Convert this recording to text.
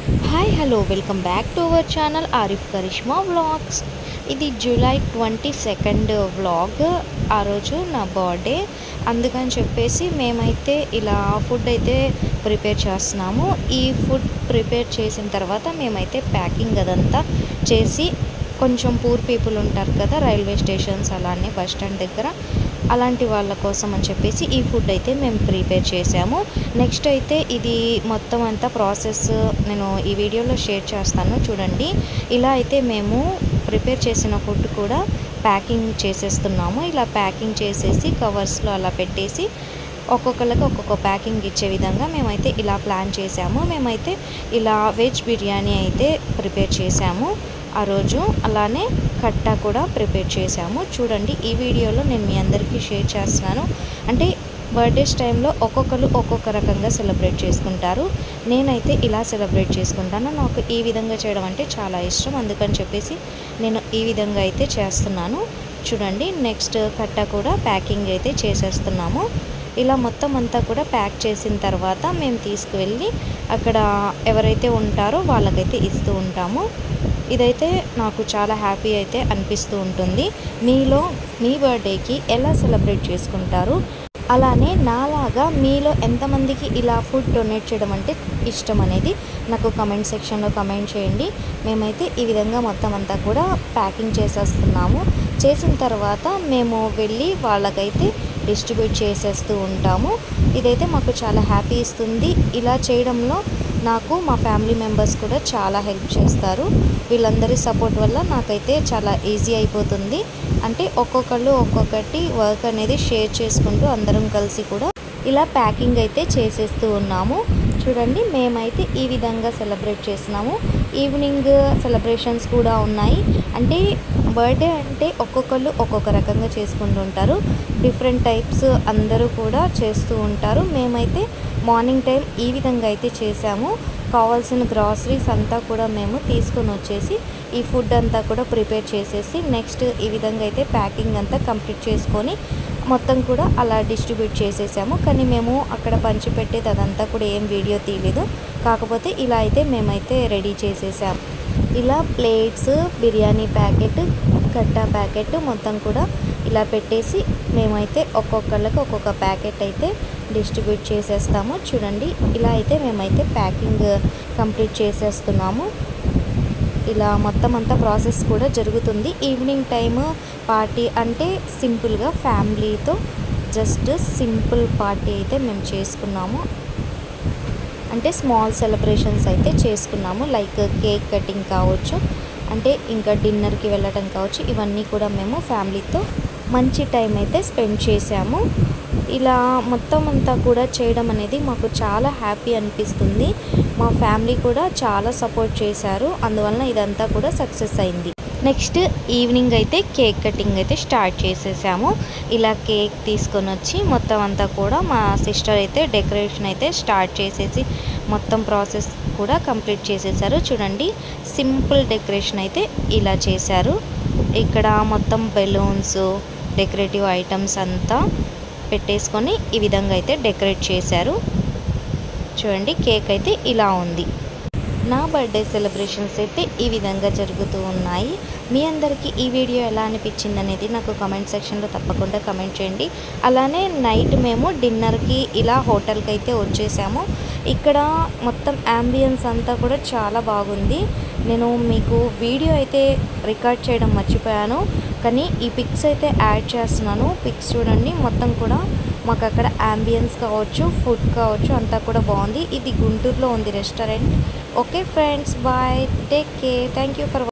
Hi hello welcome back to our channel Arif Karishma vlogs. ఇది July 22 vlog. ఆ రోజు నా బర్త్డే, అందుకని చెప్పేసి మేమైతే ఇలా ఫుడ్ అయితే ప్రిపేర్ చేస్తున్నాము. ఈ ఫుడ్ ప్రిపేర్ చేసిన తర్వాత మేమైతే ప్యాకింగ్ అదంతా చేసి, కొంచెం పూర్ పీపుల్ ఉంటారు కదా రైల్వే స్టేషన్స్ అలానే బస్ స్టాండ్ దగ్గర, అలాంటి వాళ్ళ కోసం అని చెప్పేసి ఈ ఫుడ్ అయితే మేము ప్రిపేర్ చేసాము. నెక్స్ట్ అయితే ఇది మొత్తం అంతా ప్రాసెస్ నేను ఈ వీడియోలో షేర్ చేస్తాను చూడండి. ఇలా అయితే మేము ప్రిపేర్ చేసిన ఫుడ్ కూడా ప్యాకింగ్ చేసేస్తున్నాము. ఇలా ప్యాకింగ్ చేసేసి కవర్స్లో అలా పెట్టేసి ఒక్కొక్కరికి ఒక్కొక్క ప్యాకింగ్ ఇచ్చే విధంగా మేమైతే ఇలా ప్లాన్ చేసాము. మేమైతే ఇలా వెజ్ బిర్యానీ అయితే ప్రిపేర్ చేసాము ఆ రోజు. అలానే కట్టా కూడా ప్రిపేర్ చేసాము. చూడండి, ఈ వీడియోలో నేను మీ అందరికీ షేర్ చేస్తున్నాను. అంటే బర్త్డేస్ టైంలో ఒక్కొక్కరు ఒక్కొక్క రకంగా సెలబ్రేట్ చేసుకుంటారు. నేనైతే ఇలా సెలబ్రేట్ చేసుకుంటాను. నాకు ఈ విధంగా చేయడం అంటే చాలా ఇష్టం, అందుకని చెప్పేసి నేను ఈ విధంగా అయితే చేస్తున్నాను. చూడండి, నెక్స్ట్ కట్టా కూడా ప్యాకింగ్ అయితే చేసేస్తున్నాము. ఇలా మొత్తం అంతా కూడా ప్యాక్ చేసిన తర్వాత మేము తీసుకువెళ్ళి అక్కడ ఎవరైతే ఉంటారో వాళ్ళకైతే ఇస్తూ ఉంటాము. ఇదైతే నాకు చాలా హ్యాపీ అయితే అనిపిస్తూ ఉంటుంది. మీలో మీ బర్త్డేకి ఎలా సెలబ్రేట్ చేసుకుంటారు, అలానే నాలాగా మీలో ఎంతమందికి ఇలా ఫుడ్ డొనేట్ చేయడం అంటే ఇష్టం అనేది నాకు కమెంట్ సెక్షన్లో కమెంట్ చేయండి. మేమైతే ఈ విధంగా మొత్తం అంతా కూడా ప్యాకింగ్ చేసేస్తున్నాము. చేసిన తర్వాత మేము వెళ్ళి వాళ్ళకైతే డిస్ట్రిబ్యూట్ చేసేస్తూ ఉంటాము. ఇదైతే మాకు చాలా హ్యాపీ ఇస్తుంది. ఇలా చేయడంలో నాకు మా ఫ్యామిలీ మెంబర్స్ కూడా చాలా హెల్ప్ చేస్తారు. వీళ్ళందరి సపోర్ట్ వల్ల నాకైతే చాలా ఈజీ అయిపోతుంది. అంటే ఒక్కొక్కళ్ళు ఒక్కొక్కటి వర్క్ అనేది షేర్ చేసుకుంటూ అందరం కలిసి కూడా ఇలా ప్యాకింగ్ అయితే చేసేస్తూ ఉన్నాము. చూడండి, మేమైతే ఈ విధంగా సెలబ్రేట్ చేస్తున్నాము. ఈవినింగ్ సెలబ్రేషన్స్ కూడా ఉన్నాయి. అంటే బర్త్డే అంటే ఒక్కొక్కళ్ళు ఒక్కొక్క రకంగా చేసుకుంటూ ఉంటారు. డిఫరెంట్ టైప్స్ అందరూ కూడా చేస్తూ ఉంటారు. మేమైతే మార్నింగ్ టైం ఈ విధంగా అయితే చేసాము. కావాల్సిన గ్రాసరీస్ అంతా కూడా మేము తీసుకొని వచ్చేసి ఈ ఫుడ్ అంతా కూడా ప్రిపేర్ చేసేసి నెక్స్ట్ ఈ విధంగా అయితే ప్యాకింగ్ అంతా కంప్లీట్ చేసుకొని మొత్తం కూడా అలా డిస్ట్రిబ్యూట్ చేసేసాము. కానీ మేము అక్కడ పంచిపెట్టేది అదంతా కూడా ఏం వీడియో తీయలేదు. కాకపోతే ఇలా అయితే మేమైతే రెడీ చేసేసాము. ఇలా ప్లేట్స్, బిర్యానీ ప్యాకెట్, కట్టా ప్యాకెట్ మొత్తం కూడా ఇలా పెట్టేసి మేమైతే ఒక్కొక్కళ్ళకి ఒక్కొక్క ప్యాకెట్ అయితే డిస్ట్రిబ్యూట్ చేసేస్తాము. చూడండి, ఇలా అయితే మేమైతే ప్యాకింగ్ కంప్లీట్ చేసేస్తున్నాము. ఇలా మొత్తం అంతా ప్రాసెస్ కూడా జరుగుతుంది. ఈవినింగ్ టైమ్ పార్టీ అంటే సింపుల్గా ఫ్యామిలీతో జస్ట్ సింపుల్ పార్టీ అయితే మేము చేసుకున్నాము. అంటే స్మాల్ సెలబ్రేషన్స్ అయితే చేసుకున్నాము. లైక్ కేక్ కటింగ్ కావచ్చు, అంటే ఇంకా డిన్నర్కి వెళ్ళటం కావచ్చు. ఇవన్నీ కూడా మేము ఫ్యామిలీతో మంచి టైం అయితే స్పెండ్ చేసాము. ఇలా మొత్తం అంతా కూడా చేయడం అనేది మాకు చాలా హ్యాపీ అనిపిస్తుంది. మా ఫ్యామిలీ కూడా చాలా సపోర్ట్ చేశారు. అందువలన ఇదంతా కూడా సక్సెస్ అయింది. నెక్స్ట్ ఈవినింగ్ అయితే కేక్ కటింగ్ అయితే స్టార్ట్ చేసేసాము. ఇలా కేక్ తీసుకొని వచ్చి మొత్తం అంతా కూడా మా సిస్టర్ అయితే డెకరేషన్ అయితే స్టార్ట్ చేసేసి మొత్తం ప్రాసెస్ కూడా కంప్లీట్ చేసేసారు. చూడండి, సింపుల్ డెకరేషన్ అయితే ఇలా చేశారు. ఇక్కడ మొత్తం బెలూన్స్, డెకరేటివ్ ఐటమ్స్ అంతా పెట్టేసుకొని ఈ విధంగా అయితే డెకరేట్ చేశారు. చూడండి, కేక్ అయితే ఇలా ఉంది. నా బర్త్డే సెలబ్రేషన్స్ అయితే ఈ విధంగా జరుగుతూ ఉన్నాయి. మీ అందరికీ ఈ వీడియో ఎలా అనిపించింది అనేది నాకు కమెంట్ సెక్షన్లో తప్పకుండా కమెంట్ చేయండి. అలానే నైట్ మేము డిన్నర్కి ఇలా హోటల్కి అయితే వచ్చేసాము. ఇక్కడ మొత్తం యాంబియన్స్ అంతా కూడా చాలా బాగుంది. నేను మీకు వీడియో అయితే రికార్డ్ చేయడం మర్చిపోయాను, కానీ ఈ పిక్స్ అయితే యాడ్ చేస్తున్నాను. పిక్స్ చూడండి, మొత్తం కూడా మాకు అక్కడ యాంబియన్స్ కావచ్చు, ఫుడ్ కావచ్చు, అంతా కూడా బాగుంది. ఇది గుంటూరులో ఉంది restaurant. Okay friends, bye, take care, thank you for